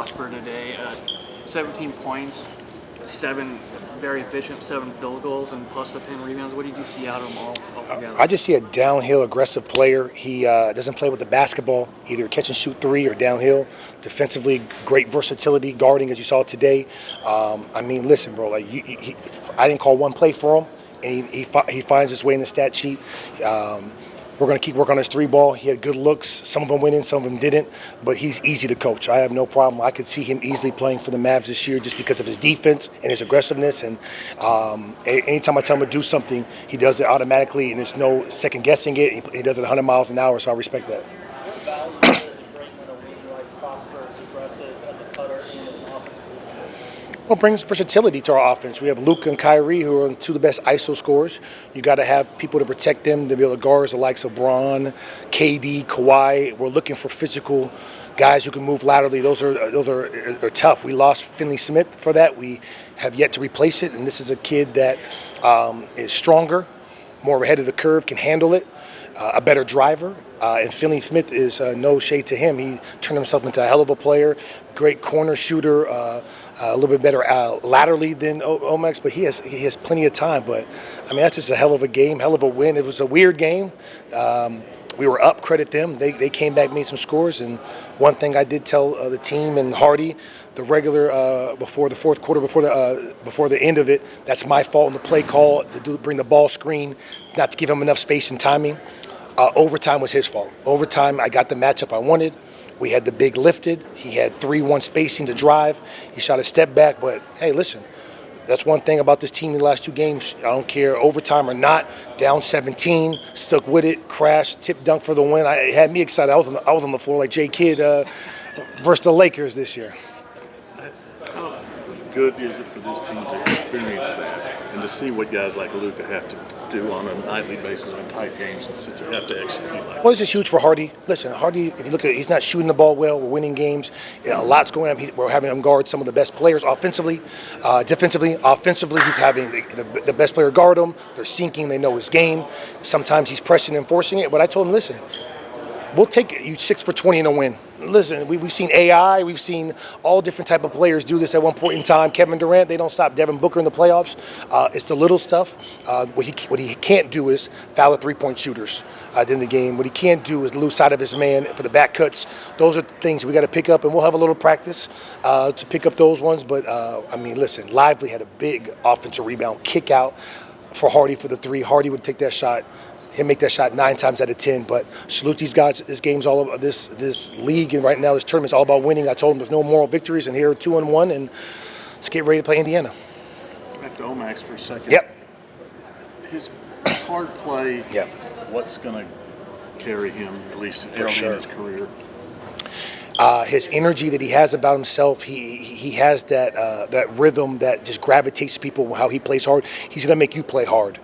Prosper today. 17 points, 7 very efficient, 7 field goals, and plus the 10 rebounds. What did you see out of him all together? I just see a downhill aggressive player. He doesn't play with the basketball, either catch and shoot three or downhill. Defensively, great versatility, guarding as you saw today. I mean, listen, bro. Like I didn't call one play for him, and he finds his way in the stat sheet. We're going to keep working on his three ball. He had good looks. Some of them went in, some of them didn't. But he's easy to coach. I have no problem. I could see him easily playing for the Mavs this year just because of his defense and his aggressiveness. And anytime I tell him to do something, he does it automatically, and there's no second guessing it. He does it 100 miles an hour, so I respect that. What value does it bring when a wing like Prosper is aggressive as a cutter and as an offensive player? Well, it brings versatility to our offense. We have Luka and Kyrie, who are two of the best ISO scorers. You got to have people to protect them, to be able to guard the likes of Braun, KD, Kawhi. We're looking for physical guys who can move laterally. Those are tough. We lost Finley Smith for that. We have yet to replace it, and this is a kid that is stronger, more ahead of the curve, can handle it, a better driver. And Finley Smith is no shade to him. He turned himself into a hell of a player, great corner shooter, a little bit better laterally than Omax, but he has plenty of time. But, I mean, that's just a hell of a game, hell of a win. It was a weird game. We were up, credit them. They came back, made some scores. And one thing I did tell the team and Hardy, the regular before the fourth quarter, before the end of it, that's my fault in the play call to bring the ball screen, not to give him enough space and timing. Overtime was his fault. Overtime, I got the matchup I wanted. We had the big lifted. He had 3-1 spacing to drive. He shot a step back, but hey, listen, that's one thing about this team in the last two games. I don't care overtime or not. Down 17, stuck with it, crashed, tip dunk for the win. It had me excited. I was on the floor like J. Kidd versus the Lakers this year. How good is it for this team to experience that and to see what guys like Luka have to do on a nightly basis in tight games and have to execute like that? Well, this is huge for Hardy. Listen, Hardy, if you look at it, he's not shooting the ball well. We're winning games. A lot's going on. We're having him guard some of the best players offensively, defensively. Offensively, he's having the best player guard him. They're sinking. They know his game. Sometimes he's pressing and forcing it. But I told him, listen, we'll take you 6 for 20 in a win. Listen, we've seen AI, we've seen all different type of players do this at one point in time. Kevin Durant, they don't stop Devin Booker in the playoffs. It's the little stuff. What he can't do is foul the three-point shooters at the end of the game. What he can't do is lose sight of his man for the back cuts. Those are things we got to pick up, and we'll have a little practice to pick up those ones. But, I mean, listen, Lively had a big offensive rebound kick out for Hardy for the three. Hardy would take that shot. He'll make that shot 9 times out of 10. But salute these guys. This game's all about this league, and right now this tournament's all about winning. I told them there's no moral victories, and here are 2-1, and let's get ready to play Indiana. Back to Omax for a second. Yep. His hard play. Yep. What's going to carry him at least early sure. in his career? His energy that he has about himself, he has that rhythm that just gravitates people. How he plays hard, he's gonna make you play hard.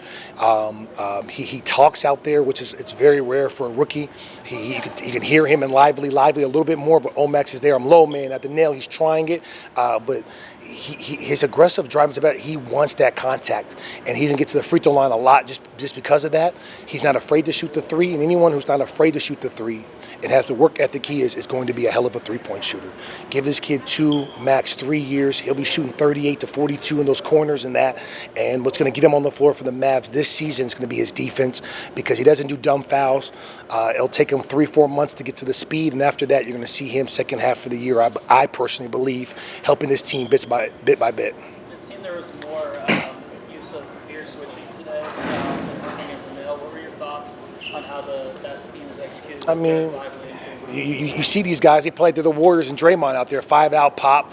He talks out there, which is it's very rare for a rookie. You can hear him in lively a little bit more, but Omax is there. I'm low, man, at the nail. He's trying it, but his aggressive driving is about. He wants that contact, and he's gonna get to the free throw line a lot just because of that. He's not afraid to shoot the three, and anyone who's not afraid to shoot the three and has the work ethic he is going to be a hell of a three-point shooter. Give this kid 2, max 3 years. He'll be shooting 38 to 42 in those corners and that. And what's going to get him on the floor for the Mavs this season is going to be his defense because he doesn't do dumb fouls. It'll take him 3-4 months to get to the speed, and after that, you're going to see him second half of the year, I personally believe, helping this team bit by bit. It seemed there was more use of veer switching today than running in the middle. What were your thoughts on how that scheme was executed? I mean, you see these guys, they play to the Warriors and Draymond out there, 5-out pop.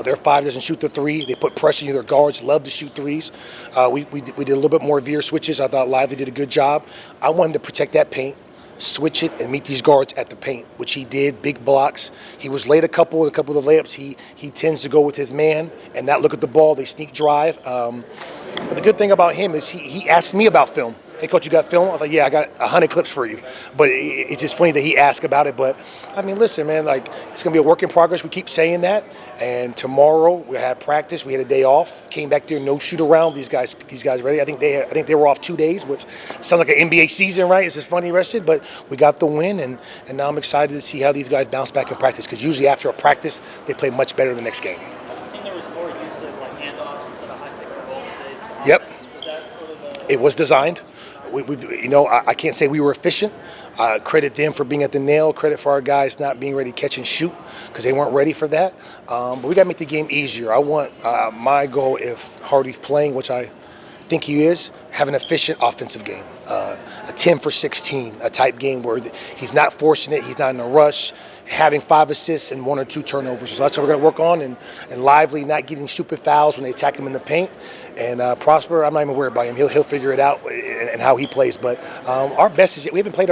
Their 5 doesn't shoot the 3. They put pressure on their guards, love to shoot threes. We did a little bit more veer switches. I thought Lively did a good job. I wanted to protect that paint, switch it, and meet these guards at the paint, which he did, big blocks. He was late a couple of the layups. He tends to go with his man and not look at the ball. They sneak drive. But the good thing about him is he asked me about film. hey, coach, you got film? I was like, yeah, I got 100 clips for you. But it's just funny that he asked about it. But, I mean, listen, man, like, it's going to be a work in progress. We keep saying that. And tomorrow we had practice. We had a day off. Came back there, no shoot around. These guys ready. I think they were off 2 days, which sounds like an NBA season, right? It's just funny rested. But we got the win, and now I'm excited to see how these guys bounce back in practice. Because usually after a practice, they play much better the next game. It seemed there was more use of like handoffs instead of high pick and roll today. So Yep. Was that sort of a... It was designed. I can't say we were efficient. Credit them for being at the nail. Credit for our guys not being ready to catch and shoot because they weren't ready for that. But we got to make the game easier. I want my goal, if Hardy's playing, which I think he is, have an efficient offensive game. A 10 for 16, a type game where he's not forcing it, he's not in a rush, having 5 assists and 1 or 2 turnovers. So that's what we're going to work on, and Lively not getting stupid fouls when they attack him in the paint. And Prosper, I'm not even worried about him. He'll figure it out and how he plays. But our best is we haven't played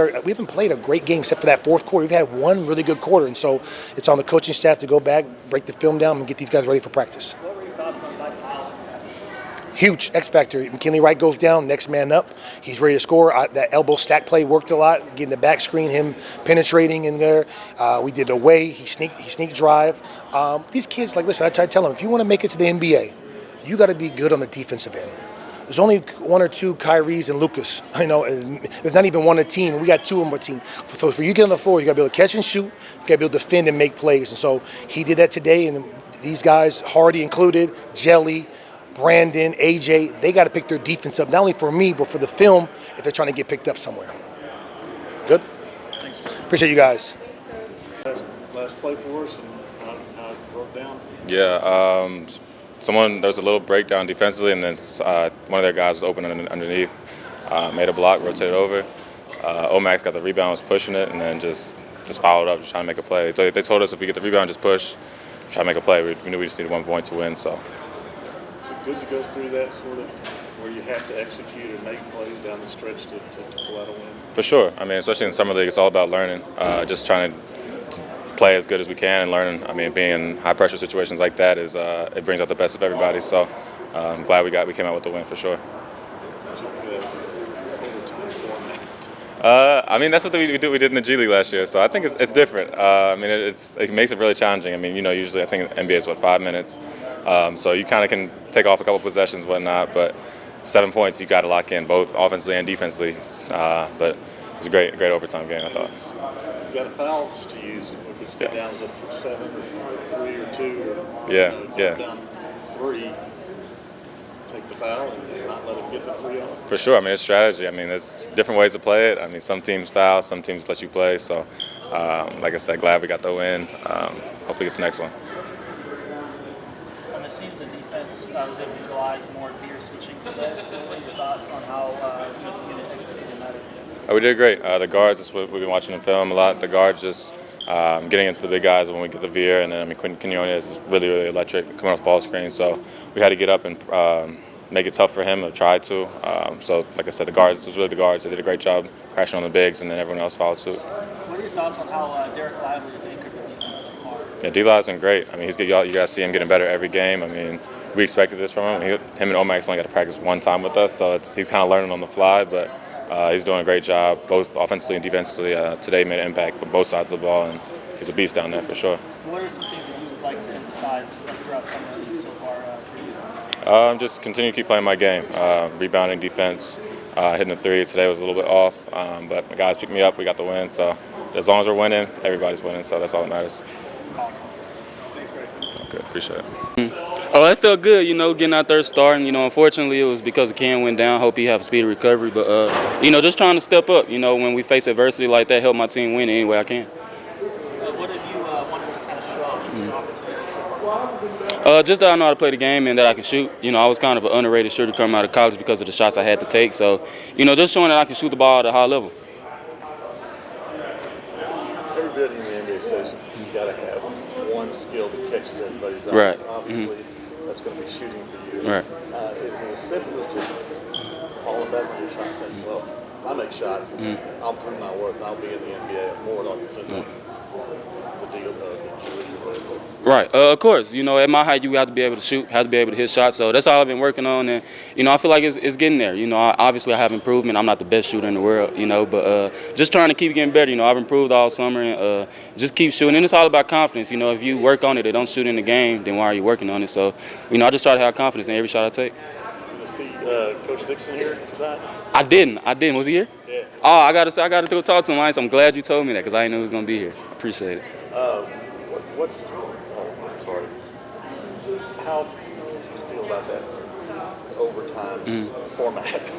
a great game except for that fourth quarter. We've had one really good quarter, and so it's on the coaching staff to go back, break the film down, and get these guys ready for practice. What were your thoughts on Mike Miles? Huge X factor. McKinley Wright goes down, next man up. He's ready to score. That elbow stack play worked a lot, getting the back screen, him penetrating in there. We did away. He sneak drive. These kids, like, listen, I try to tell them, if you want to make it to the NBA, you got to be good on the defensive end. There's only 1 or 2 Kyries and Lukas. There's not even one a team. We got 2 on our team. So for you to get on the floor, you got to be able to catch and shoot. You got to be able to defend and make plays. And so he did that today. And these guys, Hardy included, Jelly, Brandon, AJ, they got to pick their defense up, not only for me, but for the film if they're trying to get picked up somewhere. Good? Thanks. Appreciate you guys. Last play for us and how it broke down. Yeah, there was a little breakdown defensively, and then one of their guys was open underneath, made a block, rotated over. Omax got the rebound, was pushing it, and then just followed up, just trying to make a play. They told us if we get the rebound, just push, try to make a play. We knew we just needed 1 point to win, so. Is it good to go through that sort of where you have to execute and make plays down the stretch to pull out a win? For sure. I mean, especially in summer league, it's all about learning, just trying to play as good as we can and learning. I mean, being in high pressure situations like that is it brings out the best of everybody. So I'm glad we came out with the win for sure. I mean, that's what we did in the G League last year. So I think it's different. I mean, it makes it really challenging. I mean, usually I think NBA is 5 minutes. So you kind of can take off a couple possessions, whatnot. But 7 points, you got to lock in both offensively and defensively. But it was a great overtime game, I thought. You got fouls to use if it's get down to 7 or 3 or 2. Or, Yeah. Down 3. Take the foul and not let them get the 3 on. For sure. I mean, it's strategy. I mean, there's different ways to play it. I mean, some teams foul, some teams let you play. So, like I said, glad we got the win. Hopefully get the next one. It seems the defense was able to utilize more veer switching today. What are your thoughts on how the unit executed that? We did great. The guards, that's what we've been watching in film a lot. The guards just getting into the big guys when we get the veer. And then, I mean, Quinton Quinones is really, really electric coming off ball screen. So we had to get up and make it tough for him to try to. So, like I said, the guards, it was really the guards. They did a great job crashing on the bigs, and then everyone else followed suit. What are your thoughts on how Derek Lively has anchored the defense so far? Yeah, D-Lively's been great. I mean, you guys see him getting better every game. I mean, we expected this from him. Him and Omax only got to practice 1 time with us, so he's kind of learning on the fly, but he's doing a great job, both offensively and defensively. Today made an impact on both sides of the ball, and he's a beast down there for sure. What are some things that you would like to emphasize throughout summer league so far for you? Just continue to keep playing my game. Rebounding, defense, hitting the 3. Today was a little bit off, but the guys picked me up. We got the win, so as long as we're winning, everybody's winning, so that's all that matters. Awesome. Thanks, Braxton. Okay, appreciate it. Oh, it felt good, getting out there starting. Unfortunately, it was because Ken went down. Hope he have a speedy recovery. But, just trying to step up, when we face adversity like that, help my team win any way I can. What have you wanted to kind of show off in your opportunity so far? Just that I know how to play the game and that I can shoot. I was kind of an underrated shooter coming out of college because of the shots I had to take. So, just showing that I can shoot the ball at a high level. Everybody in the NBA says you got to have one skill that catches everybody's eyes. Right. Obviously, that's going to be shooting for you. Right. Is it as simple as just falling back on your shot and saying, well, if I make shots, I'll prove my worth and I'll be in the NBA more than I can. the deal that you would play. Right. Of course. You know, at my height, you have to be able to shoot, have to be able to hit shots. So that's all I've been working on, and you know, I feel like it's getting there. You know, obviously I have improvement. I'm not the best shooter in the world, you know, but just trying to keep getting better. You know, I've improved all summer, and just keep shooting. And it's all about confidence. You know, if you work on it and don't shoot in the game, then why are you working on it? So, you know, I just try to have confidence in every shot I take. You see Coach Dixon here tonight? I didn't. Was he here? Yeah. Oh, I gotta go talk to him. I'm glad you told me that because I didn't know he was gonna be here. I appreciate it. I'm sorry. How do you feel about that overtime format?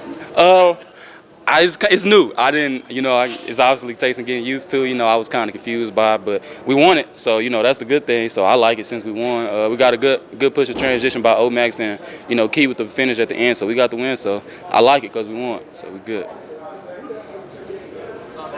It's new. I didn't, you know, it's obviously takes some getting used to. You know, I was kind of confused by it, but we won it. So, you know, that's the good thing. So I like it since we won. We got a good push of transition by Max and, you know, Key with the finish at the end. So we got the win. So I like it because we won. So we're good.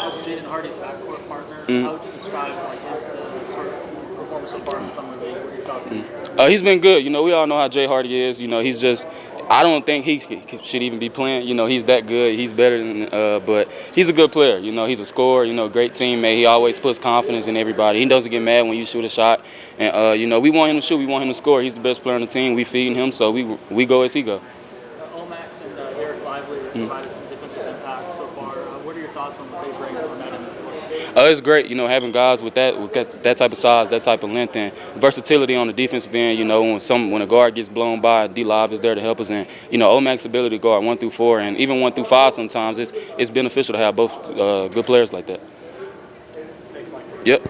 As Jaden Hardy's backcourt partner, how would you describe like his sort of performance so far in the summer league? What are your thoughts on him? He's been good. You know, we all know how Jay Hardy is. You know, he's just. I don't think he should even be playing. You know, he's that good. He's better than, but he's a good player. You know, he's a scorer. You know, great teammate. He always puts confidence in everybody. He doesn't get mad when you shoot a shot. And you know, we want him to shoot. We want him to score. He's the best player on the team. We feeding him, so we go as he go. Max and Derek Lively have provided some defensive impact so far. What are your thoughts on what they bring on that end? It's great, you know, having guys with that type of size, that type of length, and versatility on the defensive end. You know, when a guard gets blown by, D-Live is there to help us. And you know, Max's ability to guard 1 through 4 and even 1 through 5 sometimes it's beneficial to have both good players like that. Thanks, Mike. Yep.